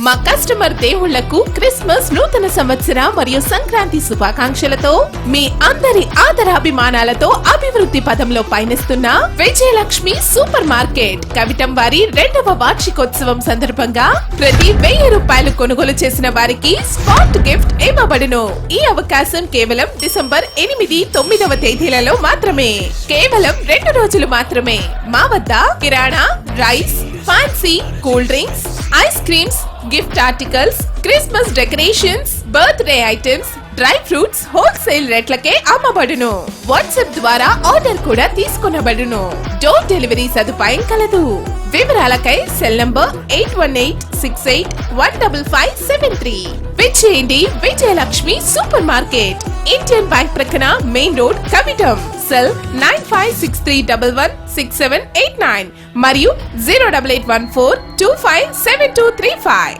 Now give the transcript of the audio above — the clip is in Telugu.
మా కస్టమర్ దేవుళ్లకు క్రిస్మస్, నూతన సంవత్సర మరియు సంక్రాంతి శుభాకాంక్షలతో మీ అందరి ఆదరాభిమానాలతో అభివృద్ధి పదంలో పయనిస్తున్న విజయలక్ష్మి సూపర్ మార్కెట్ కవిటం వారి 2వ వార్షికోత్సవం సందర్భంగా ప్రతి 1000 రూపాయలు కొనుగోలు చేసిన వారికి స్పాట్ గిఫ్ట్ ఇవ్వబడును. ఈ అవకాశం కేవలం డిసెంబర్ 8, 9వ తేదీలలో మాత్రమే. కేవలం 2 రోజులు మాత్రమే. మా వద్ద kirana, rice, fancy, cool drinks, ice creams, gift articles, Christmas decorations, birthday items, dry fruits wholesale రేట్లకే అమ్మబడును. వాట్సాప్ ద్వారా ఆర్డర్ కూడా తీసుకొనబడును. డోర్ డెలివరీ సదుపాయం కలదు. వివరాలకై సెల్ నంబర్ 8186815573. విచ్చేయండి Vijayalakshmi super market, Indian bank ప్రక్కన, మెయిన్ రోడ్, కవిటం. సెల్ 9563116789 మరియు 08814257235.